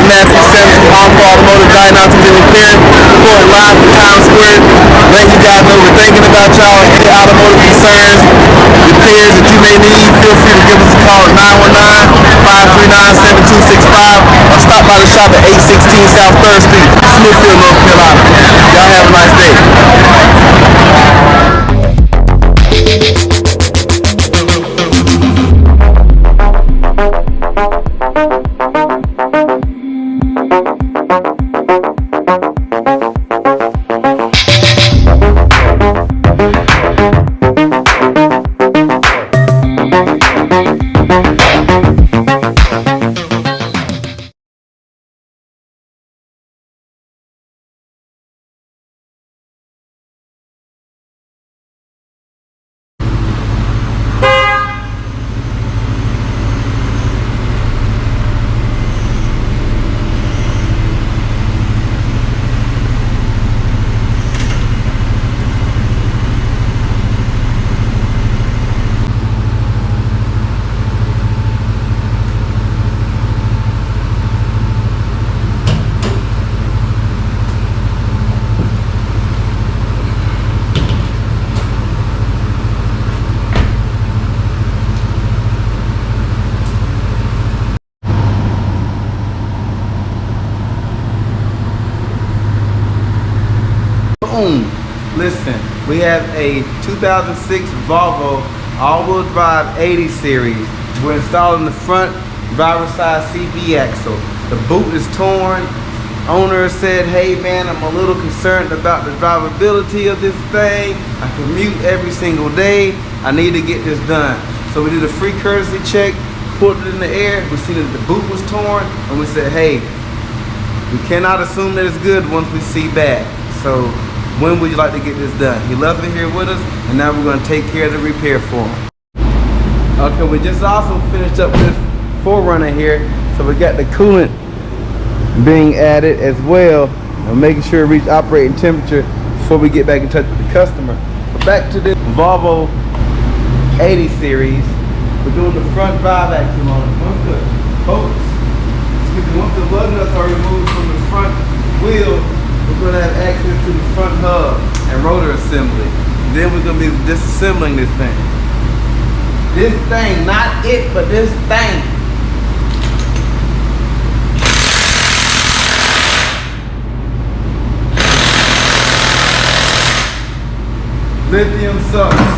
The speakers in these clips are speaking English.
Matthew Sims from Encore Automotive Diagnosing and Repair, reporting live from Times Square, letting you guys know we're thinking about y'all. Any automotive concerns, repairs that you may need, feel free to give us a call at 919-539-7265 or stop by the shop at 816 South 3rd Street, Smithfield, North Carolina. Y'all have a nice day. Listen, we have a 2006 Volvo all-wheel drive 80 series. We're installing the front driver's side CV axle. The boot is torn. Owner said, hey man, I'm a little concerned about the drivability of this thing. I commute every single day. I need to get this done. So we did a free courtesy check, pulled it in the air. We see that the boot was torn, and we said, hey, we cannot assume that it's good once we see bad. So when would you like to get this done? He left it here with us, and now we're going to take care of the repair for him. Okay, we just also finished up this 4Runner here, so we got the coolant being added as well, and making sure it reaches operating temperature before we get back in touch with the customer. But back to this Volvo 80 series, we're doing the front drive axle on it. Once the lug nuts are removed from the front wheel, we're going to have access to the front hub and rotor assembly. Then we're going to be disassembling this thing. This thing, not it, but this thing. Lithium sucks.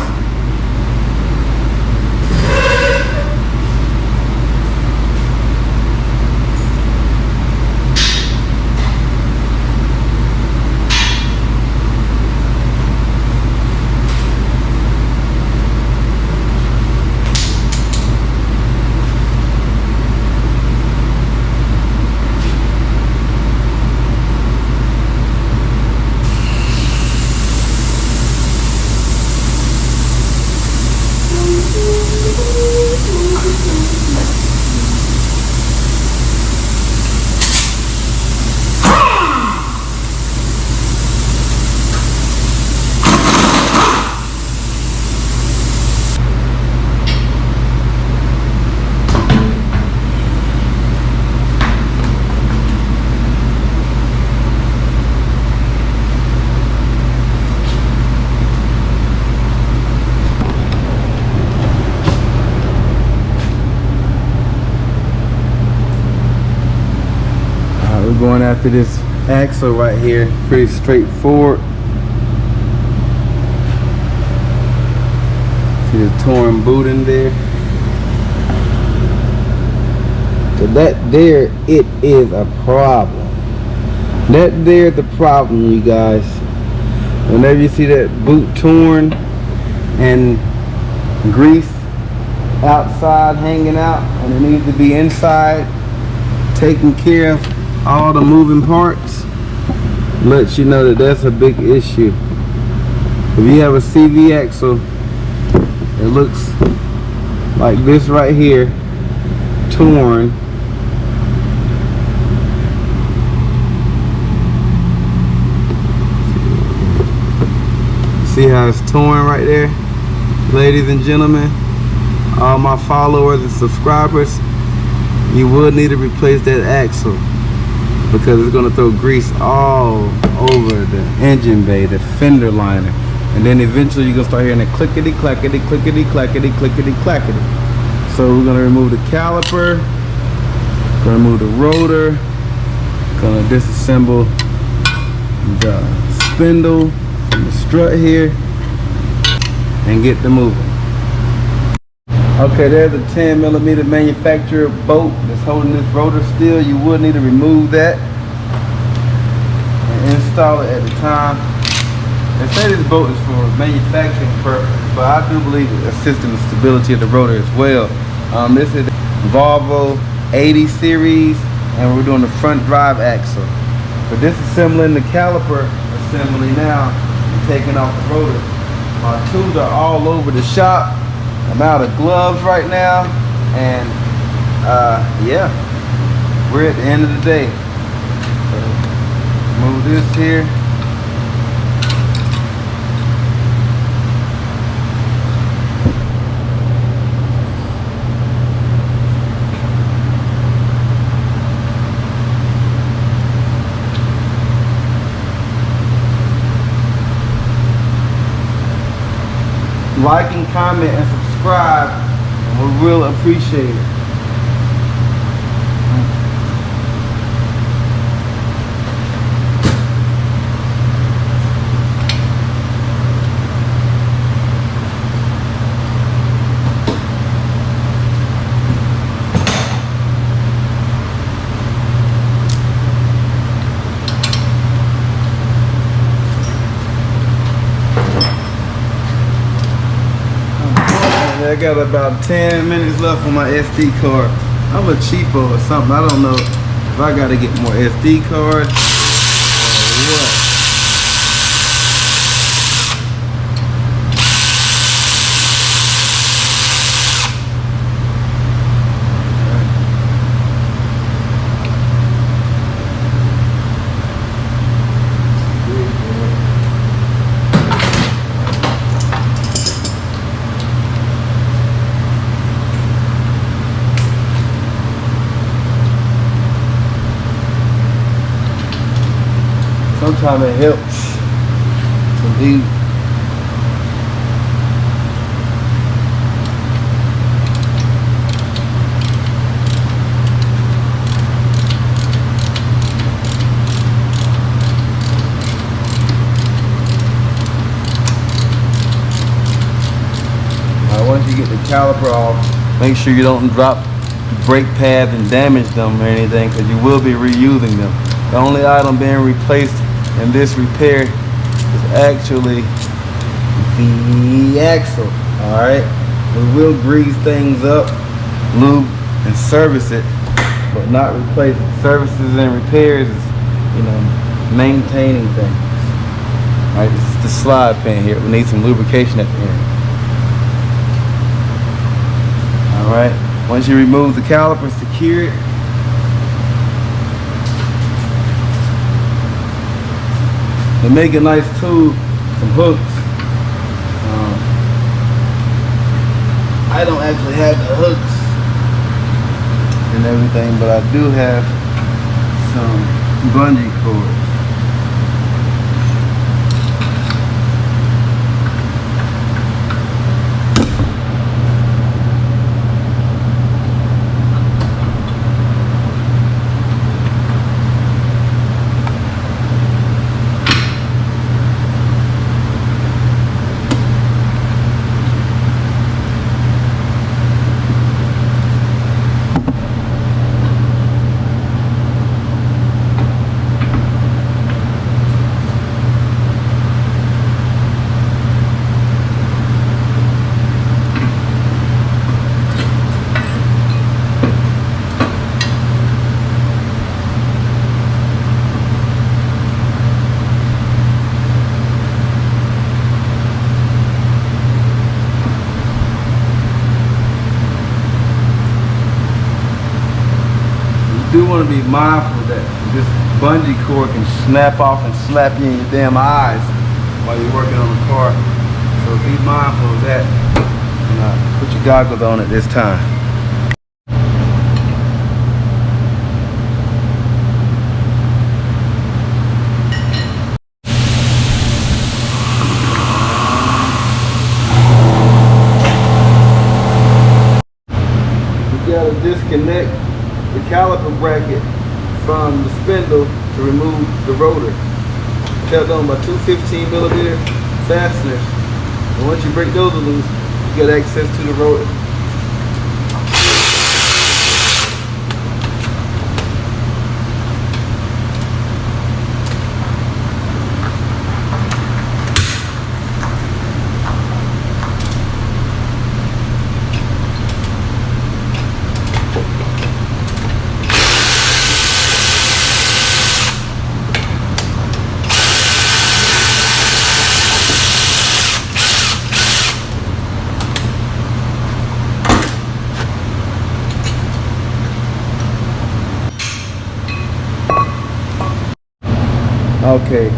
We're going after this axle right here, pretty straightforward. See the torn boot in there. So that there, it is a problem. That there, the problem, you guys. Whenever you see that boot torn and grease outside hanging out, and it needs to be inside taking care of all the moving parts, lets you know that that's a big issue. If you have a CV axle, it looks like this right here, torn. See how it's torn right there? Ladies and gentlemen, all my followers and subscribers, you will need to replace that axle. because it's gonna throw grease all over the engine bay, the fender liner. And then eventually you're gonna start hearing it clickety clackety, clickety clackety, clickety clackety. So we're gonna remove the caliper, gonna remove the rotor, gonna disassemble the spindle from the strut here and get to moving. Okay, there's a 10mm manufacturer bolt that's holding this rotor still. You would need to remove that and install it at the time. They say this bolt is for manufacturing purposes, but I do believe it assists in the stability of the rotor as well. This is Volvo 80 series, and we're doing the front drive axle. For disassembling the caliper assembly now, and taking off the rotor. My tools are all over the shop. I'm out of gloves right now, and yeah, we're at the end of the day. So, move this here. Like and comment and subscribe, and we will appreciate it. I got about 10 minutes left on my SD card. I'm a cheapo or something. I don't know if I gotta get more SD cards or what. Sometimes it helps to leave. Once you get the caliper off, make sure you don't drop brake pads and damage them or anything, because you will be reusing them. The only item being replaced in this repair is actually the axle. Alright, we will grease things up, lube and service it, but not replace it. Services and repairs is, you know, maintaining things. Alright, this is the slide pin here. We need some lubrication at the end. Alright, once you remove the caliper, secure it. To make a nice tool, some hooks. I don't actually have the hooks and everything, but I do have some bungee cords. You do want to be mindful that this bungee cord can snap off and slap you in your damn eyes while you're working on the car. So be mindful of that and put your goggles on at this time. disconnect the caliper bracket from the spindle to remove the rotor. Held on by two 15mm fasteners. And once you break those loose, you get access to the rotor. Okay,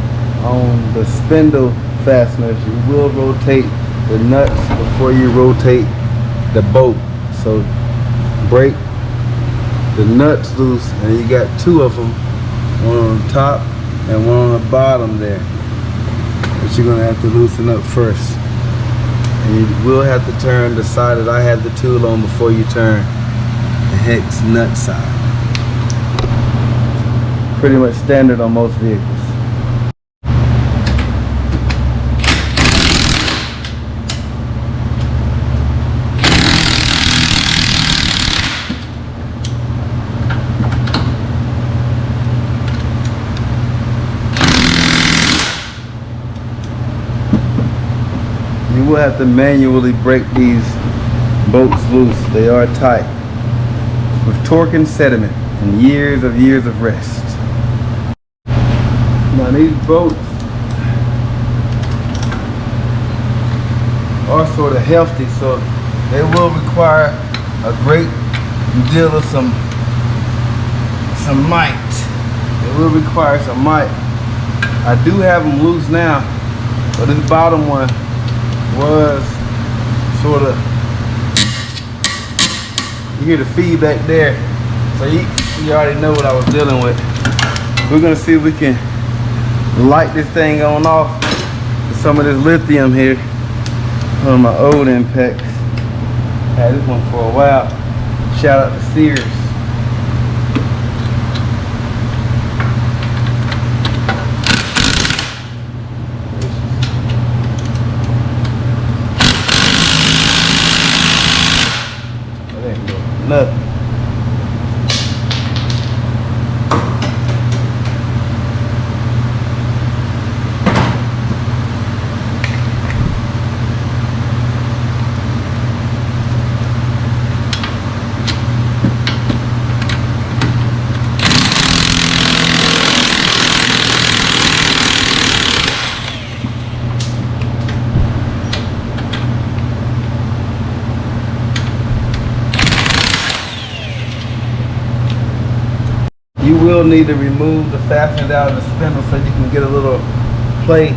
on the spindle fasteners, you will rotate the nuts before you rotate the bolt. So break the nuts loose, and you got two of them, one on the top and one on the bottom there, that you're gonna have to loosen up first. And you will have to turn the side that I had the tool on before you turn the hex nut side. Pretty much standard on most vehicles. You will have to manually break these bolts loose. They are tight with torque and sediment and years of rest. Now these bolts are sort of hefty, so they will require a great deal of some might. They will require some might. I do have them loose now, but this bottom one was sort of, you hear the feedback there, so you already know what I was dealing with. We're gonna see if we can light this thing on off with some of this lithium here on my old Impacts. Had this one for a while. Shout out to Sears. Nothing. You will need to remove the fasteners out of the spindle so you can get a little play in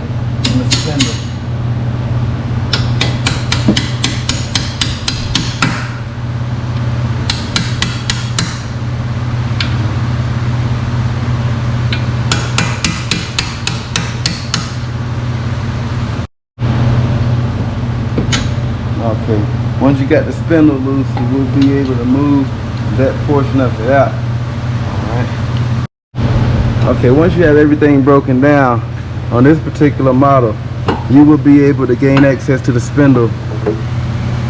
the spindle. Okay, once you got the spindle loose, you will be able to move that portion of it out. Okay, once you have everything broken down on this particular model, you will be able to gain access to the spindle.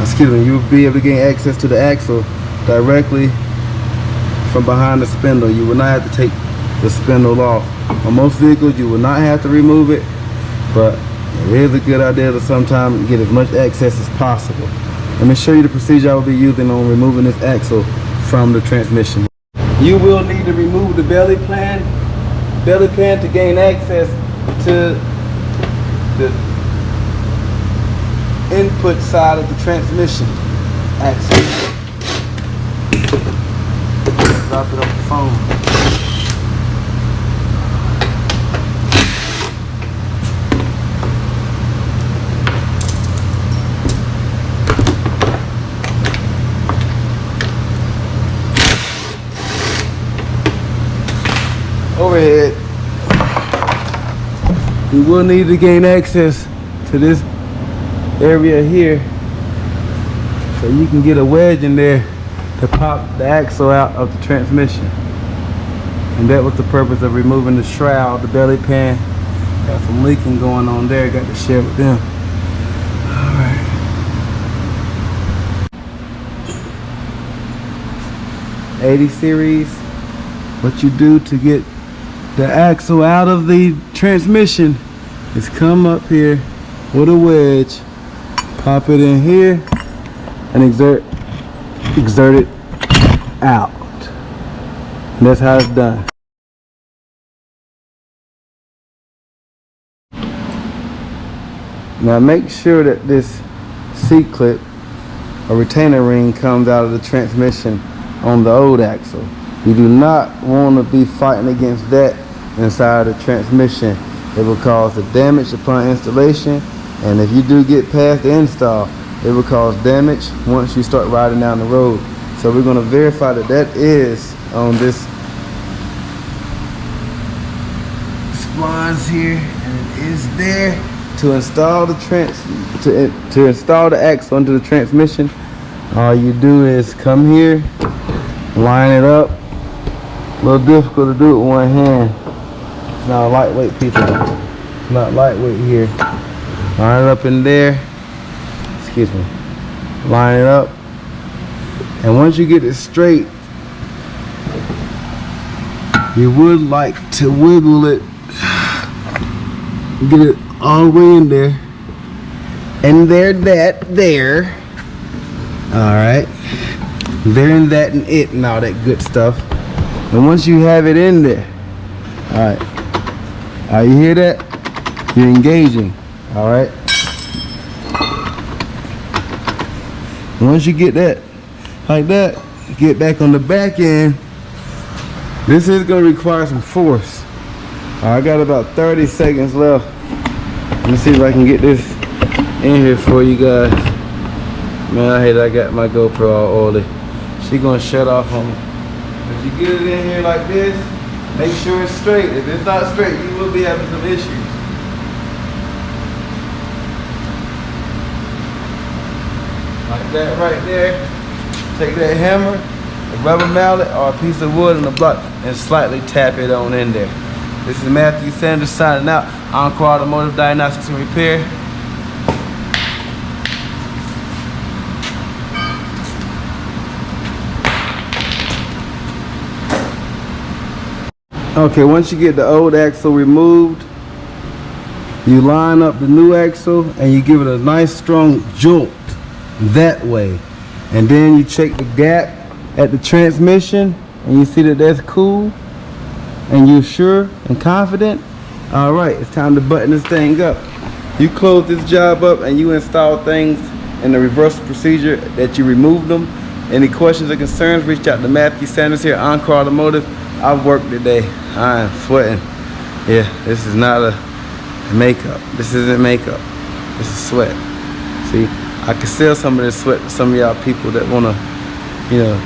Excuse me, you will be able to gain access to the axle directly from behind the spindle. You will not have to take the spindle off. On most vehicles, you will not have to remove it, but it is a good idea to sometimes get as much access as possible. Let me show you the procedure I will be using on removing this axle from the transmission. You will need to remove the belly pan to gain access to the input side of the transmission axle. Drop it off the phone. Overhead. We will need to gain access to this area here so you can get a wedge in there to pop the axle out of the transmission. And that was the purpose of removing the shroud, the belly pan. Got some leaking going on there, got to share with them. Alright. '80 series, what you do to get the axle out of the transmission is come up here with a wedge, pop it in here, and exert it out. And that's how it's done. Now make sure that this C-clip or retainer ring comes out of the transmission on the old axle. You do not want to be fighting against that inside the transmission. It will cause the damage upon installation, and if you do get past the install, it will cause damage once you start riding down the road. So we're going to verify that that is on this splines here, and it is there. To install the to install the axle into the transmission, all you do is come here, line it up. A little difficult to do it with one hand. It's not a lightweight piece of it. It's not lightweight here. Line it up in there. Excuse me. Line it up. And once you get it straight, you would like to wiggle it. Get it all the way in there. And there. Alright. There and that and it and all that good stuff. And once you have it in there, alright. You hear that? You're engaging. Alright. Once you get that like that, get back on the back end. This is going to require some force. I got about 30 seconds left. Let me see if I can get this in here for you guys. Man, I hate I got my GoPro all oily. She gonna shut off on me. If you get it in here like this, make sure it's straight. If it's not straight, you will be having some issues. Like that right there. Take that hammer, a rubber mallet, or a piece of wood and a block, and slightly tap it on in there. This is Matthew Sanders signing out. Encore Automotive Diagnostics and Repair. Okay, once you get the old axle removed, you line up the new axle and you give it a nice strong jolt that way. And then you check the gap at the transmission and you see that that's cool and you're sure and confident. All right, it's time to button this thing up. You close this job up and you install things in the reverse procedure that you removed them. Any questions or concerns, reach out to Matthew Sanders here, Encore Automotive. I've worked today. I'm sweating. Yeah, this is not a makeup. This isn't makeup. This is sweat. See, I can sell some of this sweat to some of y'all people that want to, you know,